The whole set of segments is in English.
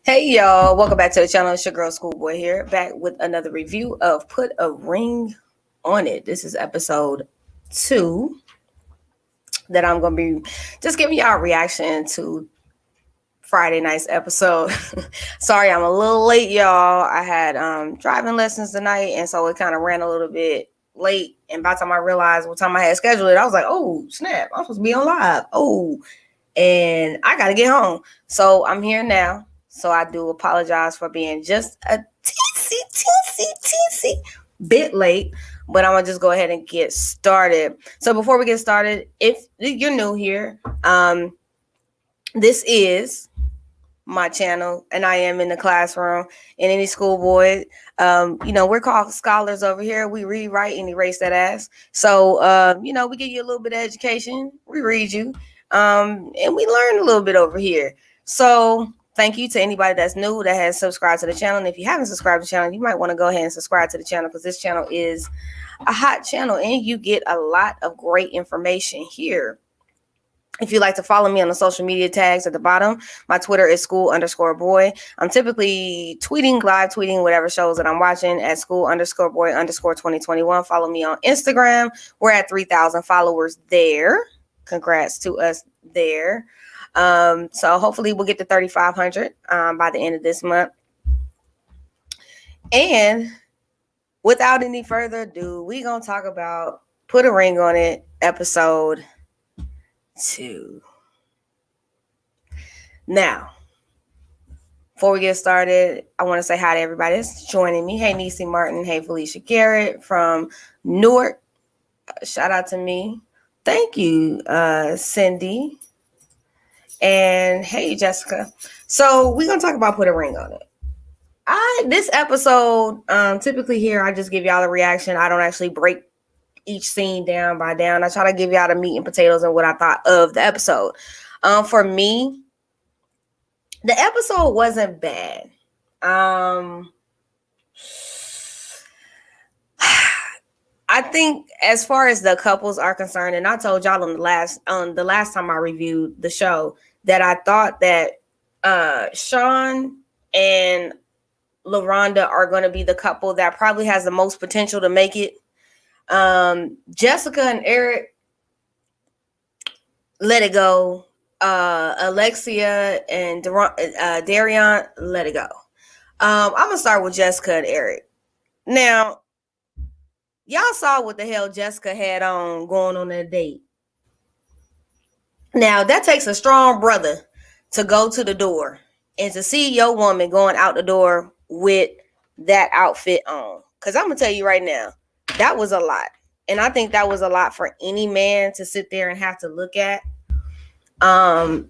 Hey y'all, welcome back to the channel. It's your girl SkoolBois here, back with another review of Put a Ring on It. This is episode 2 that I'm going to be just giving y'all a reaction to Friday night's episode. Sorry, I'm a little late, y'all. I had driving lessons tonight, and so it kind of ran a little bit late. And by the time I realized what time I had scheduled it, I was like, oh, snap, I'm supposed to be on live. Oh, and I got to get home. So I'm here now. So I do apologize for being just a teensy bit late, but I'm gonna just go ahead and get started. So before we get started, if you're new here, this is my channel, and I am in the classroom. In any schoolboy, we're called scholars over here. We read, write, and erase that ass. So we give you a little bit of education. We read you, and we learn a little bit over here. So thank you to anybody that's new that has subscribed to the channel. And if you haven't subscribed to the channel, you might want to go ahead and subscribe to the channel, because this channel is a hot channel and you get a lot of great information here. If you'd like to follow me on the social media tags at the bottom, my Twitter is school_boy. I'm typically live tweeting whatever shows that I'm watching at school_boy_2021. Follow me on Instagram. We're at 3,000 followers there. Congrats to us there. So hopefully we'll get to 3,500 by the end of this month. And without any further ado, we're going to talk about Put a Ring on It, episode 2. Now, before we get started, I want to say hi to everybody that's joining me. Hey, Niecy Martin. Hey, Felicia Garrett from Newark. Shout out to me. Thank you, Cindy. And hey, Jessica. So we're going to talk about Put a Ring on It. This episode, typically here, I just give y'all a reaction. I don't actually break each scene down by down. I try to give y'all the meat and potatoes and what I thought of the episode. For me, the episode wasn't bad. I think as far as the couples are concerned, and I told y'all on the last time I reviewed the show that I thought that Sean and Laronda are going to be the couple that probably has the most potential to make it. Jessica and Eric, let it go. Alexia and Darion, let it go. I'm gonna start with Jessica and Eric. Now, y'all saw what the hell Jessica had on going on that date. Now, that takes a strong brother to go to the door and to see your woman going out the door with that outfit on. Because I'm going to tell you right now, that was a lot. And I think that was a lot for any man to sit there and have to look at.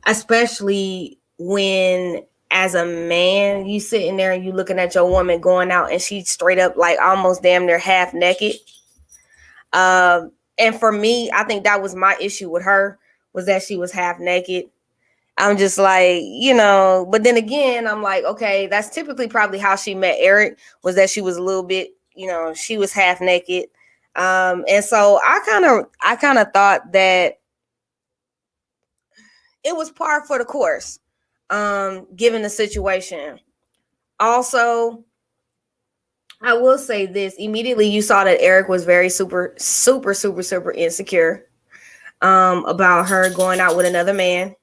Especially when, as a man, you sitting there and you looking at your woman going out and she's straight up like almost damn near half naked. And for me, I think that was my issue with her, was that she was half naked. I'm just like, but then again, I'm like, okay, that's typically probably how she met Eric, was that she was a little bit, she was half naked. And so I kind of thought that it was par for the course, given the situation. Also, I will say this. Immediately you saw that Eric was very super insecure about her going out with another man.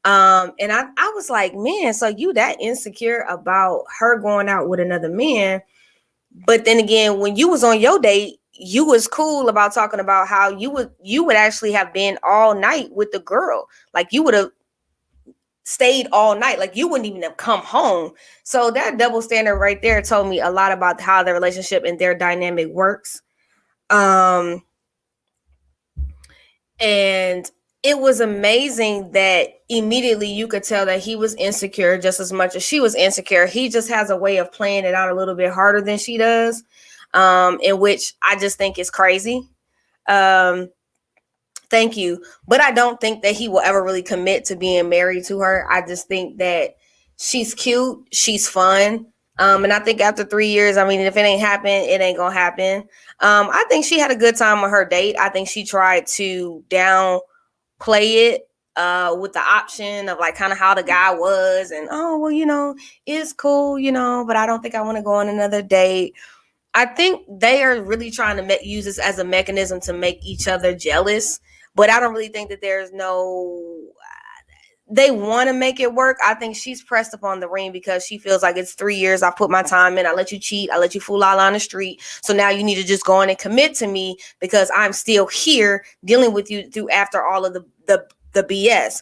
And I was like, man, so you that insecure about her going out with another man. But then again, when you was on your date, you was cool about talking about how you would actually have been all night with the girl. Like you would have stayed all night. Like you wouldn't even have come home. So that double standard right there told me a lot about how their relationship and their dynamic works. And it was amazing that immediately you could tell that he was insecure just as much as she was insecure. He just has a way of playing it out a little bit harder than she does, in which I just think is crazy. Thank you. But I don't think that he will ever really commit to being married to her. I just think that she's cute. She's fun. And I think after 3 years, I mean, if it ain't happen, it ain't gonna happen. I think she had a good time on her date. I think she tried to downplay it with the option of like kind of how the guy was, and oh well, it's cool, but I don't think I want to go on another date. I think they are really trying to use this as a mechanism to make each other jealous, but I don't really think that they want to make it work. I think she's pressed upon the ring because she feels like it's 3 years. I put my time in. I let you cheat. I let you fool out on the street. So now you need to just go in and commit to me because I'm still here dealing with you through after all of the BS.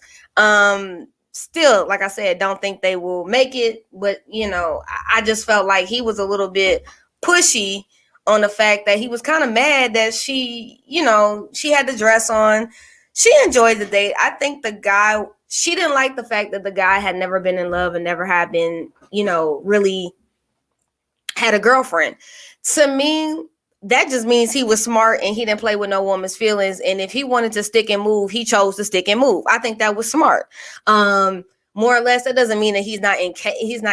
Still, like I said, don't think they will make it. But, I just felt like he was a little bit pushy on the fact that he was kind of mad that she had the dress on. She enjoyed the date. I think she didn't like the fact that the guy had never been in love and never had been, really had a girlfriend. To me, that just means he was smart and he didn't play with no woman's feelings. And if he wanted to stick and move, he chose to stick and move. I think that was smart. More or less, that doesn't mean that he's not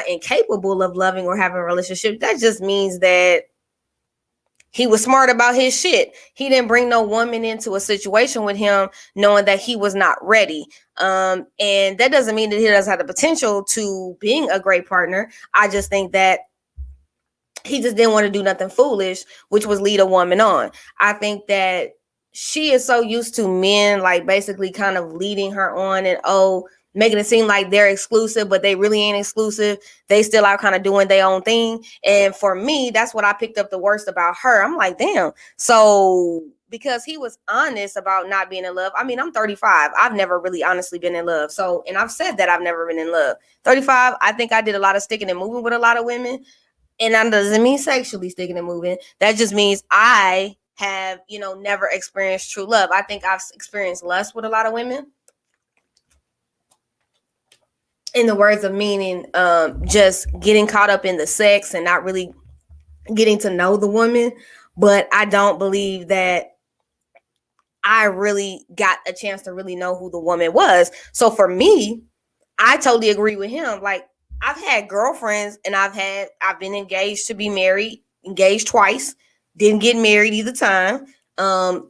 incapable of loving or having a relationship. That just means that he was smart about his shit. He didn't bring no woman into a situation with him knowing that he was not ready. And that doesn't mean that he doesn't have the potential to being a great partner. I just think that he just didn't want to do nothing foolish, which was lead a woman on. I think that she is so used to men like basically kind of leading her on and making it seem like they're exclusive, but they really ain't exclusive. They still out kind of doing their own thing. And for me, that's what I picked up the worst about her. I'm like, damn. So because he was honest about not being in love. I mean, I'm 35. I've never really honestly been in love. So, and I've said that I've never been in love. 35, I think I did a lot of sticking and moving with a lot of women. And that doesn't mean sexually sticking and moving. That just means I have, never experienced true love. I think I've experienced lust with a lot of women. In the words of meaning, just getting caught up in the sex and not really getting to know the woman. But I don't believe that I really got a chance to really know who the woman was. So for me, I totally agree with him. Like, I've had girlfriends and I've been engaged to be married, engaged twice, didn't get married either time.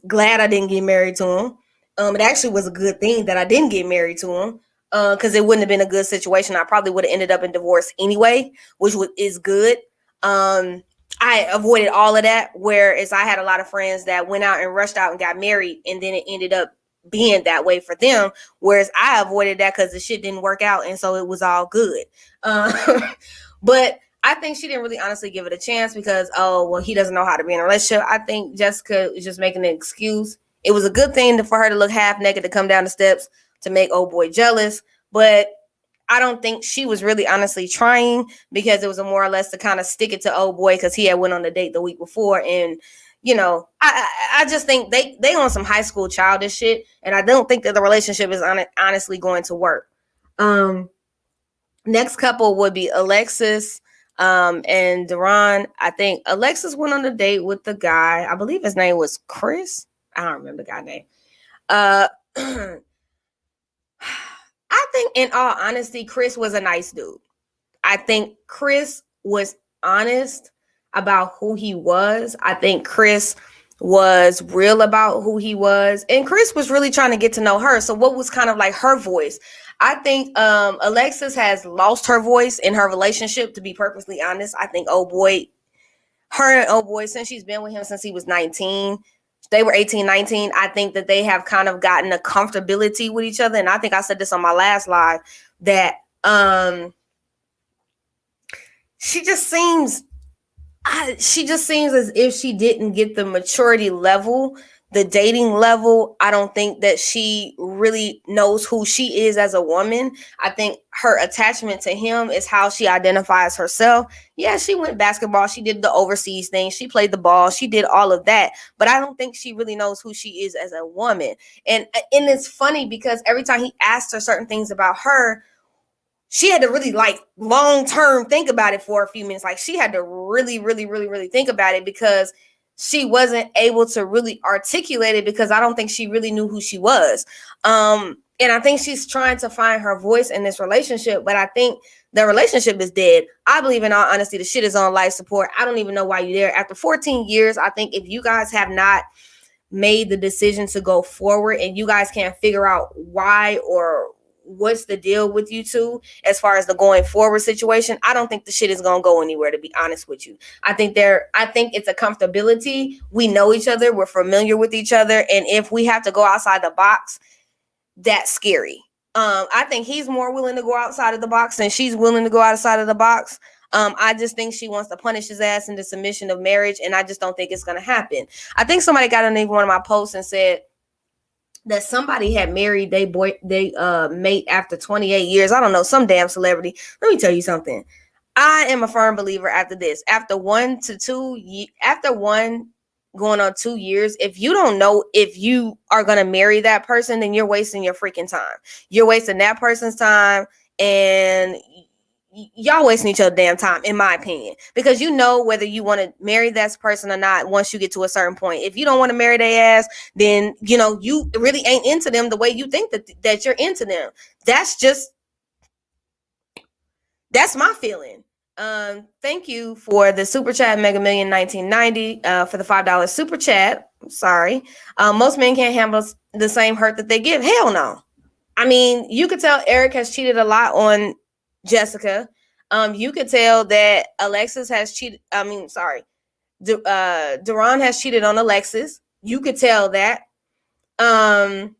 Glad I didn't get married to him. It actually was a good thing that I didn't get married to him. Because it wouldn't have been a good situation. I probably would have ended up in divorce anyway, which is good. I avoided all of that, whereas I had a lot of friends that went out and rushed out and got married, and then it ended up being that way for them, whereas I avoided that because the shit didn't work out, and so it was all good. But I think she didn't really honestly give it a chance because, he doesn't know how to be in a relationship. I think Jessica is just making an excuse. It was a good thing for her to look half naked to come down the steps to make old boy jealous, but I don't think she was really honestly trying because it was more or less to kind of stick it to old boy because he had went on a date the week before. And, I just think they on some high school childish shit. And I don't think that the relationship is honestly going to work. Next couple would be Alexis and Duron. I think Alexis went on a date with the guy. I believe his name was Chris. I don't remember the guy's name. I think, in all honesty, Chris was a nice dude. I think Chris was honest about who he was. I think Chris was real about who he was. And Chris was really trying to get to know her. So what was kind of like her voice? I think Alexis has lost her voice in her relationship, to be perfectly honest. I think her and old boy, since she's been with him since he was 19, they were 18, 19. I think that they have kind of gotten a comfortability with each other. And I think I said this on my last live that she just seems as if she didn't get the maturity level, the dating level. I don't think that she really knows who she is as a woman. I think her attachment to him is how she identifies herself. Yeah, she went basketball. She did the overseas thing. She played the ball. She did all of that. But I don't think she really knows who she is as a woman. And it's funny because every time he asked her certain things about her, she had to really long-term think about it for a few minutes. Like she had to really, really, really, really think about it because she wasn't able to really articulate it because I don't think she really knew who she was. And I think she's trying to find her voice in this relationship, but I think the relationship is dead. I believe in all honesty, the shit is on life support. I don't even know why you're there. After 14 years, I think if you guys have not made the decision to go forward and you guys can't figure out why or what's the deal with you two as far as the going forward situation, I don't think the shit is gonna go anywhere, to be honest with you. I think it's a comfortability. We know each other, we're familiar with each other, and if we have to go outside the box, that's scary. I think he's more willing to go outside of the box than she's willing to go outside of the box. I just think she wants to punish his ass into submission of marriage, and I just don't think it's gonna happen. I think somebody got underneath one of my posts and said that somebody had married they mate after 28 years. I don't know, some damn celebrity. Let me tell you something. I am a firm believer after this. After one going on 2 years, if you don't know if you are going to marry that person, then you're wasting your freaking time. You're wasting that person's time, and y'all wasting each other's damn time, in my opinion, because you know whether you want to marry that person or not once you get to a certain point. If you don't want to marry their ass, then you know you really ain't into them the way you think that you're into them. That's my feeling. Thank you for the super chat, Mega Million 1990, for the $5 super chat. Sorry. Most men can't handle the same hurt that they give. Hell no. I mean, you could tell Eric has cheated a lot on Jessica. You could tell that Alexis has cheated. Duron has cheated on Alexis. You could tell that. And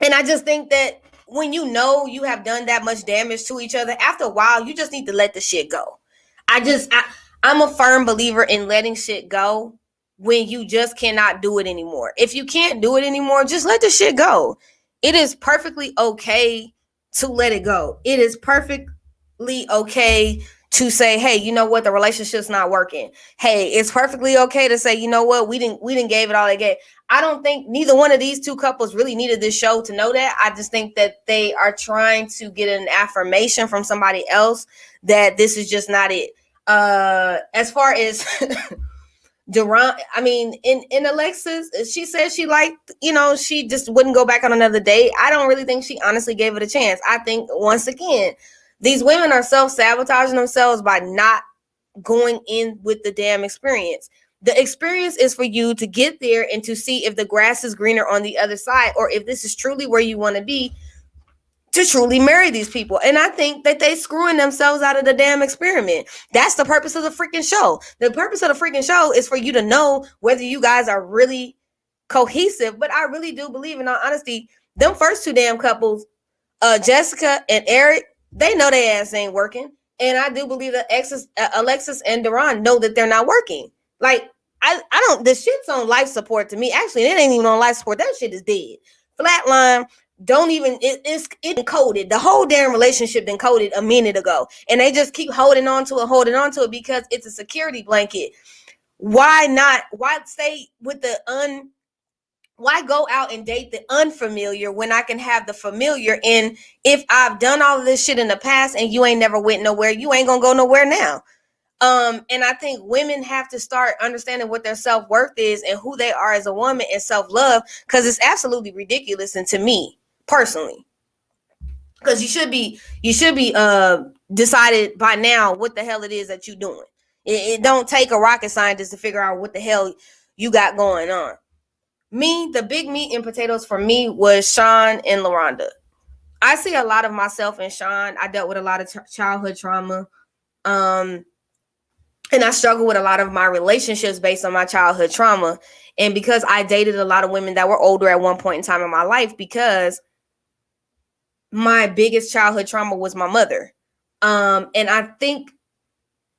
I just think that when you know you have done that much damage to each other, after a while, you just need to let the shit go. I'm a firm believer in letting shit go when you just cannot do it anymore. If you can't do it anymore, just let the shit go. It is perfectly okay to let it go. It is perfectly okay to say, hey, you know what, the relationship's not working. Hey, it's perfectly okay to say, you know what, we didn't gave it all they gave. I don't think neither one of these two couples really needed this show to know that. I just think that they are trying to get an affirmation from somebody else that this is just not it. As far as Duron, I mean, in Alexis, she said she liked, she just wouldn't go back on another date. I don't really think she honestly gave it a chance. I think, once again, these women are self-sabotaging themselves by not going in with the damn experience. The experience is for you to get there and to see if the grass is greener on the other side, or if this is truly where you want to be, to truly marry these people. And I think that they screwing themselves out of the damn experiment. That's the purpose of the freaking show. The purpose of the freaking show is for you to know whether you guys are really cohesive. But I really do believe, in all honesty, them first two damn couples, Jessica and Eric, they know their ass ain't working. And I do believe that Alexis and Duron know that they're not working. Like, I don't, the shit's on life support to me. Actually, it ain't even on life support. That shit is dead. Flatline. Don't even, it's encoded. The whole damn relationship encoded a minute ago. And they just keep holding on to it because it's a security blanket. Why not? Why stay with why go out and date the unfamiliar when I can have the familiar? And if I've done all of this shit in the past and you ain't never went nowhere, you ain't gonna go nowhere now. And I think women have to start understanding what their self-worth is and who they are as a woman and self-love, because it's absolutely ridiculous. And to me personally, because you should be decided by now what the hell it is that you're doing. It don't take a rocket scientist to figure out what the hell you got going on. The big meat and potatoes for me was Sean and Laronda. I see a lot of myself in Sean. I dealt with a lot of childhood trauma. And I struggle with a lot of my relationships based on my childhood trauma. And because I dated a lot of women that were older at one point in time in my life, because my biggest childhood trauma was my mother. And I think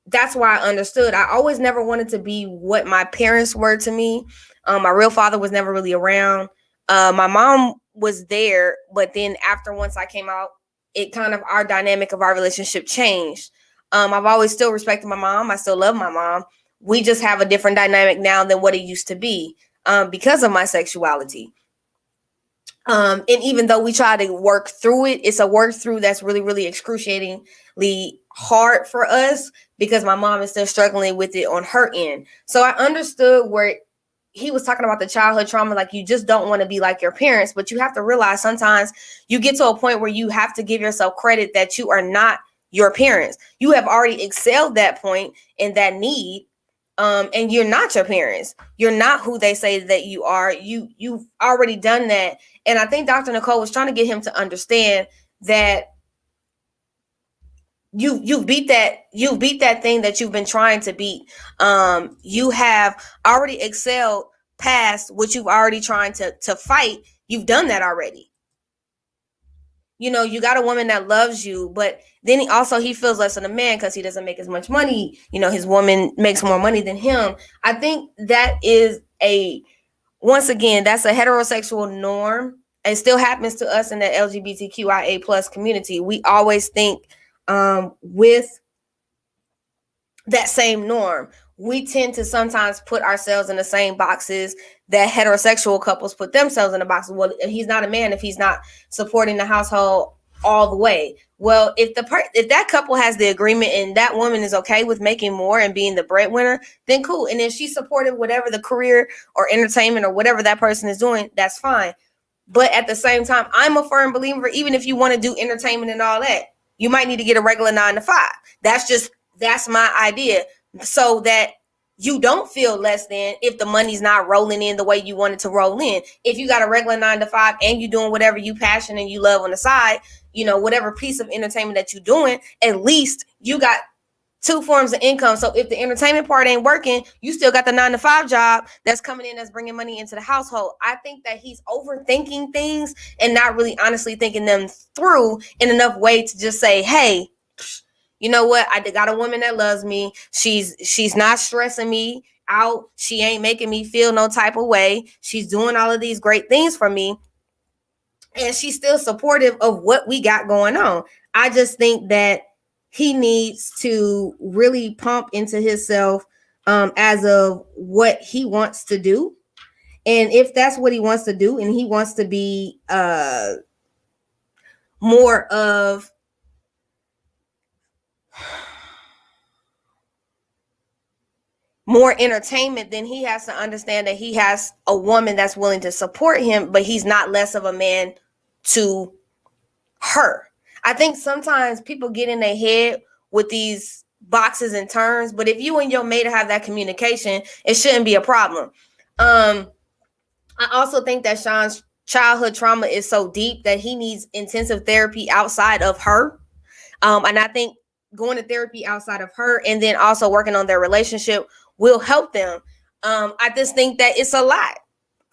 that's why I understood. I always never wanted to be what my parents were to me. My real father was never really around. My mom was there, but then once I came out, it kind of, our dynamic of our relationship changed. I've always still respected my mom. I still love my mom. We just have a different dynamic now than what it used to be because of my sexuality. And even though we try to work through it, it's a work through that's really, really excruciatingly hard for us because my mom is still struggling with it on her end. So I understood where he was talking about the childhood trauma, like you just don't want to be like your parents, but you have to realize sometimes you get to a point where you have to give yourself credit that you are not your parents. You have already excelled that point and that need. And you're not your parents. You're not who they say that you are. You've already done that. And I think Dr. Nicole was trying to get him to understand that you beat that thing that you've been trying to beat. You have already excelled past what you've already trying to fight. You've done that already. You know, you got a woman that loves you, but then he feels less than a man because he doesn't make as much money. You know, his woman makes more money than him. I think that is once again, that's a heterosexual norm. It still happens to us in the LGBTQIA plus community. We always think with that same norm. We tend to sometimes put ourselves in the same boxes that heterosexual couples put themselves in the boxes. Well, if he's not a man, if he's not supporting the household all the way. Well, if that couple has the agreement and that woman is okay with making more and being the breadwinner, then cool. And if she's supportive, whatever the career or entertainment or whatever that person is doing, that's fine. But at the same time, I'm a firm believer, even if you want to do entertainment and all that, you might need to get a regular 9-to-5. That's my idea. So that you don't feel less than if the money's not rolling in the way you want it to roll in. If you got a regular 9-to-5 and you're doing whatever you passion and you love on the side, you know, whatever piece of entertainment that you're doing, at least you got two forms of income. So if the entertainment part ain't working, you still got the 9-to-5 job that's coming in, that's bringing money into the household. I think that he's overthinking things and not really honestly thinking them through in enough way to just say, hey, you know what? I got a woman that loves me. She's not stressing me out. She ain't making me feel no type of way. She's doing all of these great things for me. And she's still supportive of what we got going on. I just think that he needs to really pump into himself as of what he wants to do. And if that's what he wants to do and he wants to be more entertainment, then he has to understand that he has a woman that's willing to support him, but he's not less of a man to her. I think sometimes people get in their head with these boxes and terms, but if you and your mate have that communication, it shouldn't be a problem. I also think that Sean's childhood trauma is so deep that he needs intensive therapy outside of her. And I think going to therapy outside of her and then also working on their relationship will help them. I just think that it's a lot.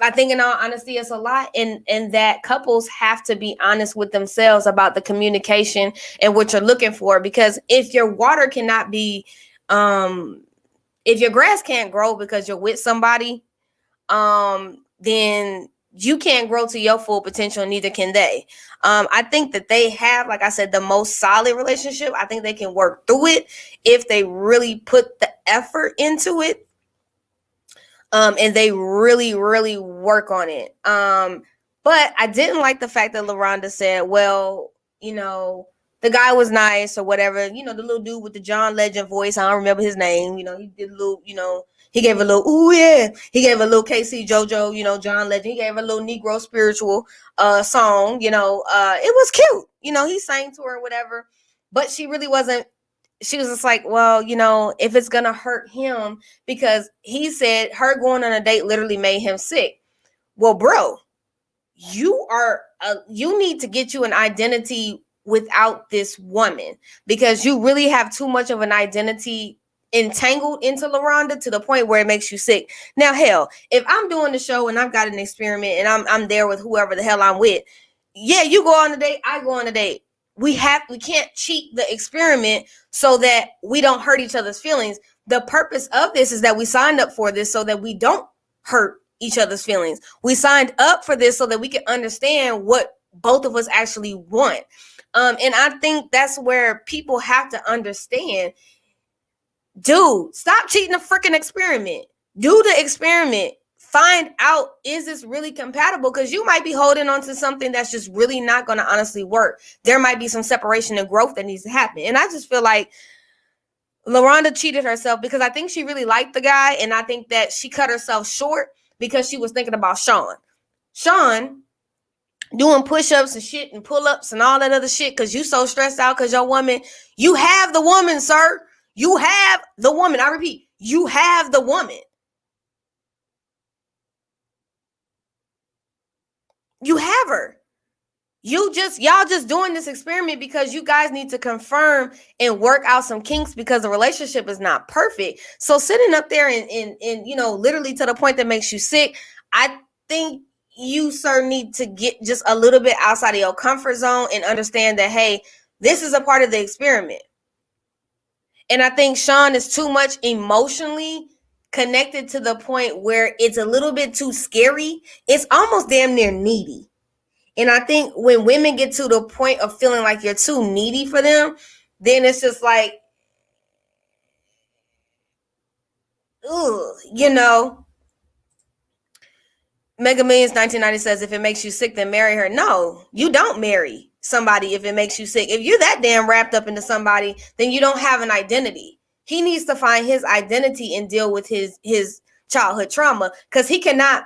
I think in all honesty, it's a lot. And that couples have to be honest with themselves about the communication and what you're looking for. Because if your water cannot be, if your grass can't grow because you're with somebody, then you can't grow to your full potential, neither can they. I think that they have, like I said, the most solid relationship. I think they can work through it if they really put the effort into it. And they really, really work on it. But I didn't like the fact that Laronda said, well, you know, the guy was nice or whatever. You know, the little dude with the John Legend voice. I don't remember his name. You know, he did a little, you know, he gave a little, ooh, yeah. He gave a little KC JoJo, you know, John Legend. He gave a little Negro spiritual song, you know. It was cute. You know, he sang to her or whatever. But she really wasn't. She was just like, well, you know, if it's going to hurt him, because he said her going on a date literally made him sick. Well, bro, you need to get you an identity without this woman, because you really have too much of an identity entangled into Laronda to the point where it makes you sick. Now, hell, if I'm doing the show and I've got an experiment and I'm there with whoever the hell I'm with, yeah, you go on a date, I go on a date. We can't cheat the experiment so that we don't hurt each other's feelings. The purpose of this is that we signed up for this so that we don't hurt each other's feelings. We signed up for this so that we can understand what both of us actually want. And I think that's where people have to understand, dude, stop cheating the freaking experiment. Do the experiment. Find out, is this really compatible? Because you might be holding on to something that's just really not going to honestly work. There might be some separation and growth that needs to happen. And I just feel like Laronda cheated herself because I think she really liked the guy. And I think that she cut herself short because she was thinking about Sean. Sean doing push-ups and shit and pull-ups and all that other shit because you so stressed out because your woman, you have the woman, sir. You have the woman. I repeat, You have the woman. You have her. Y'all just doing this experiment because you guys need to confirm and work out some kinks because the relationship is not perfect. So sitting up there and literally to the point that makes you sick, I think you, sir, need to get just a little bit outside of your comfort zone and understand that, hey, this is a part of the experiment. And I think Sean is too much emotionally connected to the point where it's a little bit too scary. It's almost damn near needy. And I think when women get to the point of feeling like you're too needy for them, then it's just like, ugh, Mega Millions 1990 says, if it makes you sick, then marry her. No, you don't marry somebody if it makes you sick. If you're that damn wrapped up into somebody, then you don't have an identity. He needs to find his identity and deal with his childhood trauma, because he cannot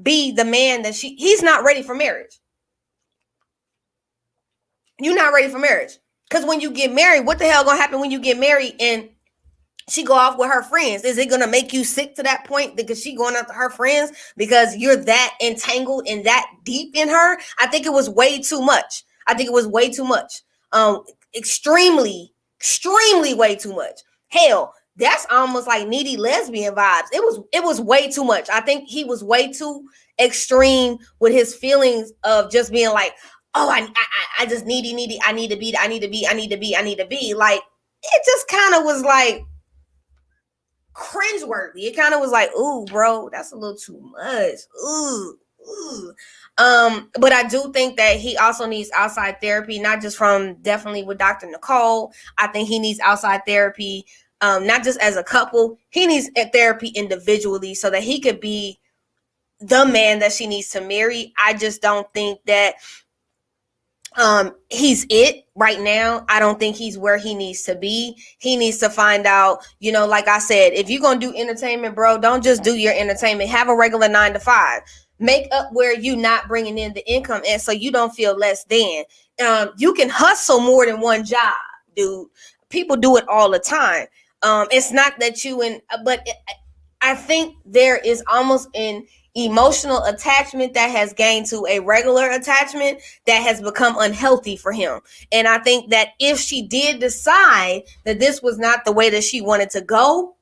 be the man that he's not ready for marriage. You're not ready for marriage. Because when you get married, what the hell gonna happen when you get married and she go off with her friends? Is it gonna make you sick to that point because she going out to her friends because you're that entangled and that deep in her? I think it was way too much. Extremely way too much. Hell, that's almost like needy lesbian vibes. It was way too much. I think he was way too extreme with his feelings of just being like, oh, I just needy. I need to be. Like, it just kind of was like cringeworthy. It kind of was like, ooh, bro, that's a little too much. Ooh. But I do think that he also needs outside therapy, not just from definitely with Dr. Nicole. I think he needs outside therapy, not just as a couple. He needs therapy individually so that he could be the man that she needs to marry. I just don't think that he's it right now. I don't think he's where he needs to be. He needs to find out, like I said, if you're going to do entertainment, bro, don't just do your entertainment. Have a regular 9-to-5. Make up where you not bringing in the income, and so you don't feel less than. You can hustle more than one job, dude. People do it all the time. It's not that I think there is almost an emotional attachment that has gained to a regular attachment that has become unhealthy for him. And I think that if she did decide that this was not the way that she wanted to go,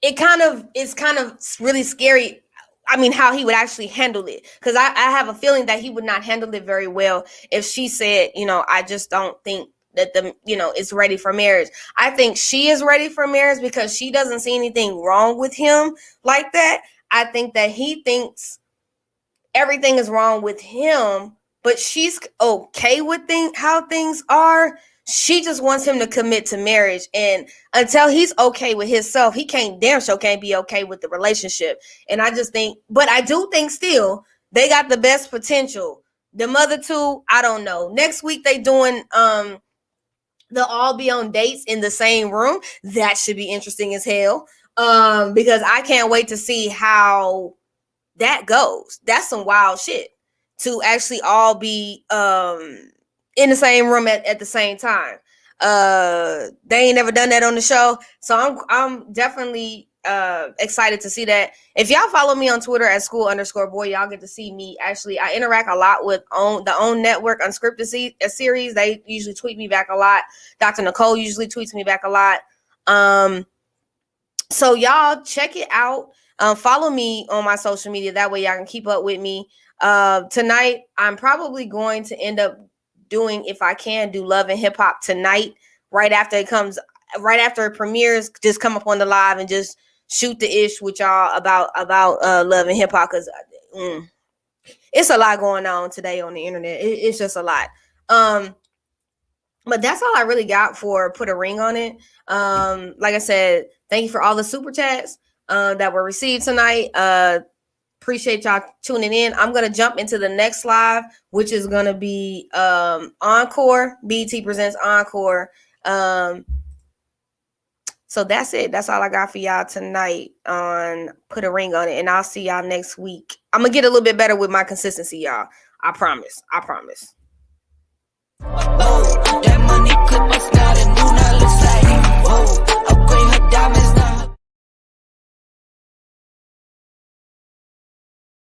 it's kind of really scary. I mean, how he would actually handle it. Because I have a feeling that he would not handle it very well if she said, I just don't think that it's ready for marriage. I think she is ready for marriage because she doesn't see anything wrong with him like that. I think that he thinks everything is wrong with him, but she's okay with how things are. She just wants him to commit to marriage, and until he's okay with himself, he can't be okay with the relationship. And I just think, but I do think still they got the best potential. The mother two, I don't know. Next week they doing they'll all be on dates in the same room. That should be interesting as hell. Because I can't wait to see how that goes. That's some wild shit to actually all be in the same room at the same time. They ain't never done that on the show, so I'm definitely excited to see that. If y'all follow me on Twitter at @school_boy, y'all get to see me. Actually, I interact a lot with the OWN network unscripted series. They usually tweet me back a lot. Dr. Nicole usually tweets me back a lot. So y'all check it out. Follow me on my social media. That way y'all can keep up with me. Tonight, I'm probably going to end up doing, if I can, do Love and Hip Hop tonight. Right after it premieres, just come up on the live and just shoot the ish with y'all about Love and Hip Hop, because it's a lot going on today on the internet. It's just a lot. But that's all I really got for Put a Ring on It. Like I said, thank you for all the super chats that were received tonight. Appreciate y'all tuning in. I'm going to jump into the next live, which is going to be Encore. BET presents Encore. So that's it. That's all I got for y'all tonight on Put a Ring on It. And I'll see y'all next week. I'm going to get a little bit better with my consistency, y'all. I promise.